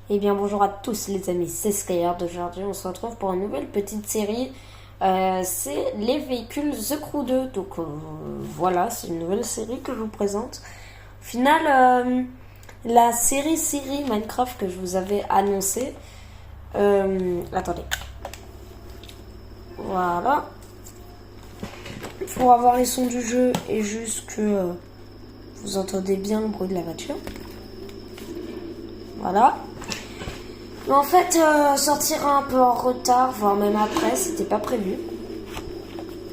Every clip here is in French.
Eh bien bonjour à tous les amis, c'est Skyard. Aujourd'hui on se retrouve pour une nouvelle petite série. C'est les véhicules The Crew 2. Donc voilà, c'est une nouvelle série que je vous présente. Au final, la série Minecraft que je vous avais annoncée. Attendez. Voilà. Pour avoir les sons du jeu et juste que vous entendez bien le bruit de la voiture. Voilà. Mais en fait, sortira un peu en retard, voire même après, c'était pas prévu.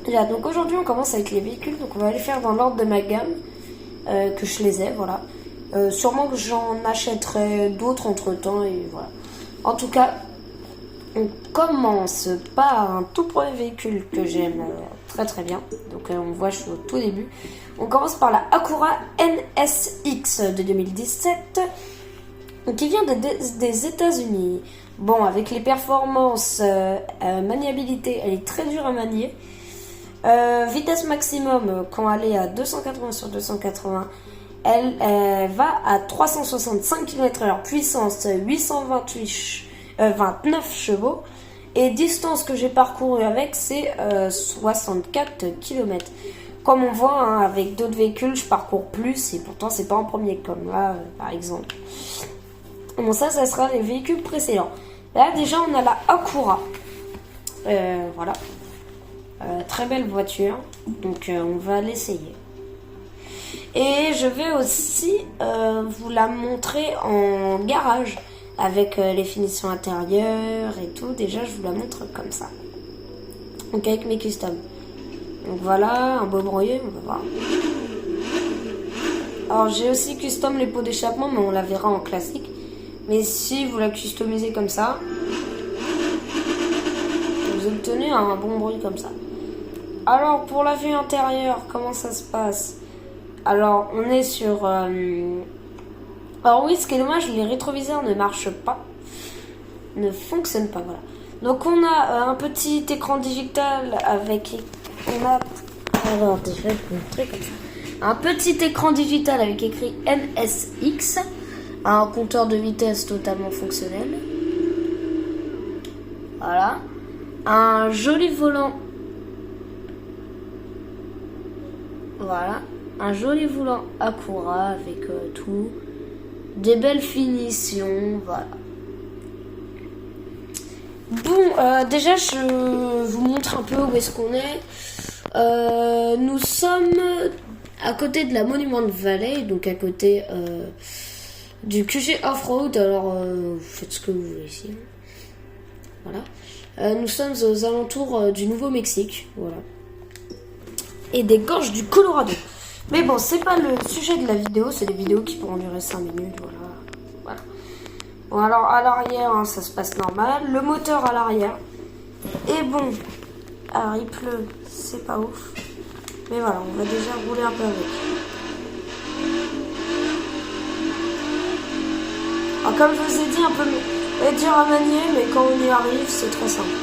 Là, donc aujourd'hui, on commence avec les véhicules, donc on va les faire dans l'ordre de ma gamme, que je les ai, voilà. Sûrement que j'en achèterai d'autres entre temps, et voilà. En tout cas, on commence par un tout premier véhicule que j'aime très très bien. Donc on voit, je suis au tout début. On commence par la Acura NSX de 2017. Qui vient des États-Unis. Bon, avec les performances, maniabilité, elle est très dure à manier. Vitesse maximum, quand elle est à 280 sur 280, elle va à 365 km/h. Puissance, 29 chevaux. Et distance que j'ai parcouru avec, c'est 64 km. Comme on voit, hein, avec d'autres véhicules, je parcours plus. Et pourtant, c'est pas en premier, comme là, par exemple. Bon, ça sera les véhicules précédents. Là, déjà, on a la Acura. Voilà. Très belle voiture. Donc, on va l'essayer. Et je vais aussi vous la montrer en garage. Avec les finitions intérieures et tout. Déjà, je vous la montre comme ça. Donc, avec mes customs. Donc, voilà, un beau brouillé. On va voir. Alors, j'ai aussi custom les pots d'échappement, mais on la verra en classique. Mais si vous la customisez comme ça, vous obtenez un bon bruit comme ça. Alors pour la vue intérieure, comment ça se passe? Alors on est sur... Alors oui, ce qui est dommage, les rétroviseurs ne marchent pas. Ne fonctionnent pas, voilà. Donc on a un petit écran digital avec... Alors je vais vous montrer comme ça. Un petit écran digital avec écrit NSX. Un compteur de vitesse totalement fonctionnel. Voilà. Un joli volant. Voilà. Un joli volant Acura avec tout. Des belles finitions. Voilà. Bon, déjà, je vous montre un peu où est-ce qu'on est. Nous sommes à côté de la Monument Valley, donc à côté... du QG Off-Road, alors vous faites ce que vous voulez ici. Voilà. Nous sommes aux alentours du Nouveau-Mexique, voilà. Et des gorges du Colorado. Mais bon, c'est pas le sujet de la vidéo, c'est des vidéos qui pourront durer 5 minutes, voilà. Bon, alors à l'arrière, hein, ça se passe normal. Le moteur à l'arrière. Et bon, alors il pleut, c'est pas ouf. Mais voilà, on va déjà rouler un peu avec. Alors, comme je vous ai dit, un peu dur à manier, mais quand on y arrive, c'est très simple.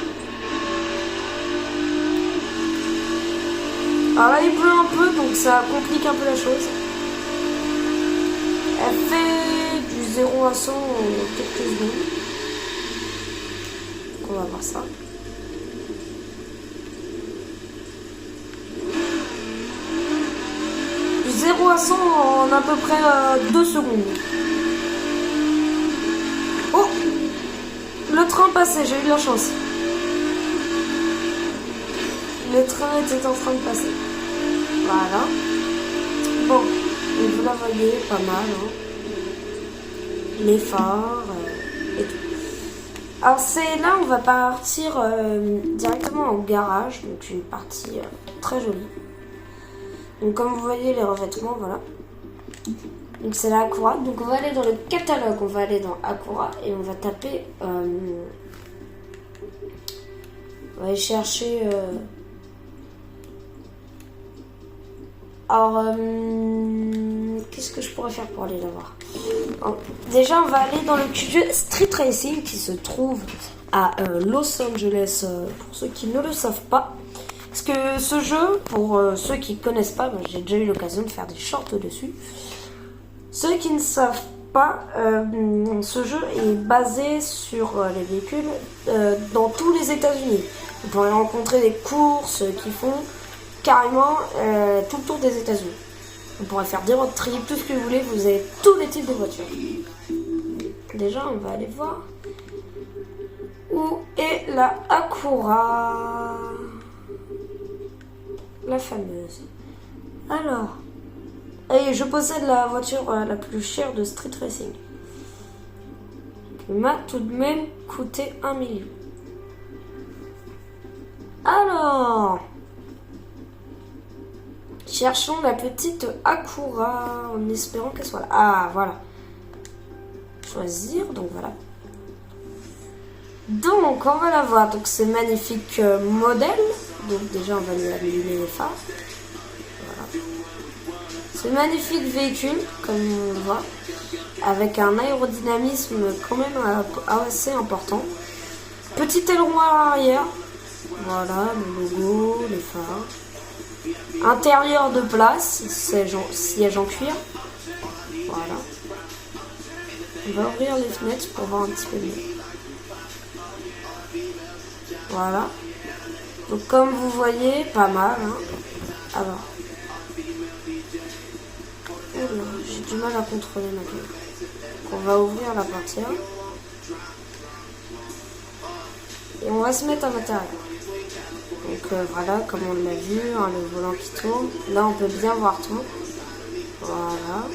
Alors là, il pleut un peu, donc ça complique un peu la chose. Elle fait du 0 à 100 en quelques secondes. Donc on va voir ça. Du 0 à 100 en à peu près 2 secondes. Oh, le train passait, j'ai eu de la chance. Le train était en train de passer. Voilà. Bon, et vous la voyez pas mal, hein. Les phares et tout. Alors c'est là, on va partir directement en garage, donc une partie très jolie. Donc comme vous voyez les revêtements, voilà. Donc c'est la Acura. Donc on va aller dans le catalogue, on va aller dans Acura et on va taper... on va aller chercher... Alors, qu'est-ce que je pourrais faire pour aller la voir? Déjà, on va aller dans le QG Street Racing qui se trouve à Los Angeles, pour ceux qui ne le savent pas. Parce que ce jeu, pour ceux qui ne connaissent pas, j'ai déjà eu l'occasion de faire des shorts dessus. Ceux qui ne savent pas, ce jeu est basé sur les véhicules dans tous les États-Unis. Vous pourrez rencontrer des courses qui font carrément tout le tour des États-Unis. Vous pourrez faire des road trips, tout ce que vous voulez, vous avez tous les types de voitures. Déjà, on va aller voir où est la Acura, la fameuse. Alors, et je possède la voiture la plus chère de Street Racing, qui m'a tout de même coûté 1 million. Alors, cherchons la petite Acura en espérant qu'elle soit là. Ah, voilà. Choisir, donc voilà. Donc, on va la voir. Donc, ce magnifique modèle. Donc, déjà, on va lui allumer les phares. Voilà. Ce magnifique véhicule, comme on le voit, avec un aérodynamisme quand même assez important. Petit aileron à l'arrière. Voilà, le logo, les phares. Intérieur de place, siège en cuir. Voilà. On va ouvrir les fenêtres pour voir un petit peu mieux. Voilà. Donc comme vous voyez, pas mal. Hein. Alors. J'ai du mal à contrôler ma gueule. Donc on va ouvrir la portière. Et on va se mettre à l'intérieur. Donc voilà, comme on l'a vu, hein, le volant qui tourne. Là on peut bien voir tout. Voilà.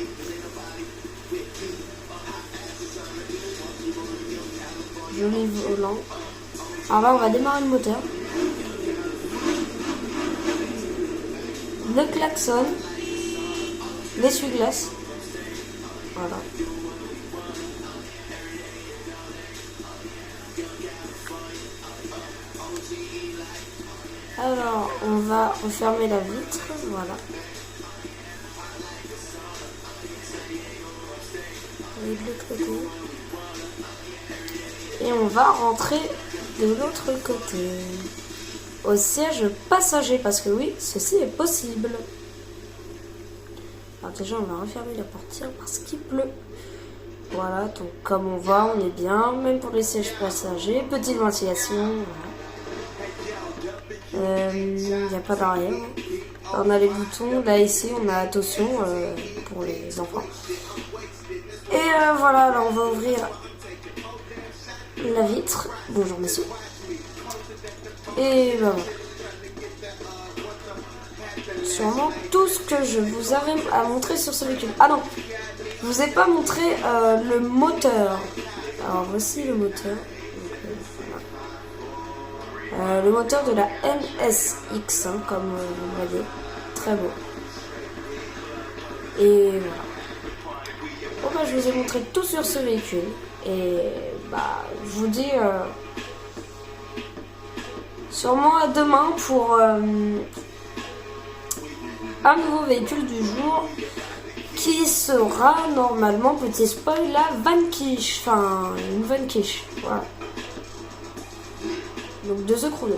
Joli volant. Alors là on va démarrer le moteur. Le klaxon. L'essuie-glace. Voilà. Alors, on va refermer la vitre, voilà. Et de l'autre côté. Et on va rentrer de l'autre côté. Au siège passager, parce que oui, ceci est possible. Alors déjà, on va refermer la portière parce qu'il pleut. Voilà, donc comme on voit, on est bien, même pour les sièges passagers. Petite ventilation, voilà. Il n'y a pas d'arrière. On a les boutons. Là, ici, on a attention pour les enfants. Et voilà, là, on va ouvrir la vitre. Bonjour, messieurs. Et ben voilà. Sûrement tout ce que je vous avais à montrer sur ce véhicule. Ah non, je vous ai pas montré le moteur. Alors, voici le moteur. Le moteur de la NSX, hein, comme vous le voyez, très beau. Et voilà. Bon bah je vous ai montré tout sur ce véhicule. Et bah je vous dis sûrement à demain pour un nouveau véhicule du jour qui sera normalement, petit spoil, la Vanquish. Enfin, une Vanquish, voilà. Donc de ce chrono.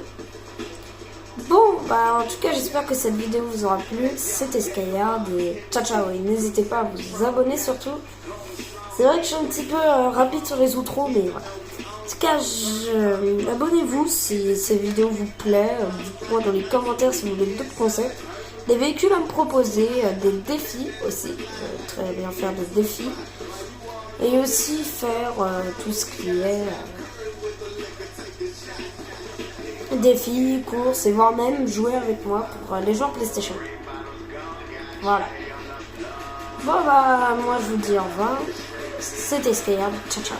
Bon, bah en tout cas j'espère que cette vidéo vous aura plu. C'était Skyhard et ciao ciao. Et n'hésitez pas à vous abonner surtout. C'est vrai que je suis un petit peu rapide sur les outros, mais voilà. En tout cas, abonnez-vous si ces vidéos vous plaisent. Dites-moi dans les commentaires si vous voulez d'autres concepts. Des véhicules à me proposer, des défis aussi. Très bien faire des défis. Et aussi faire tout ce qui est... défis, courses et voire même jouer avec moi pour les joueurs PlayStation. Voilà. Bon bah moi je vous dis au revoir. C'était Skyhard. Ciao ciao.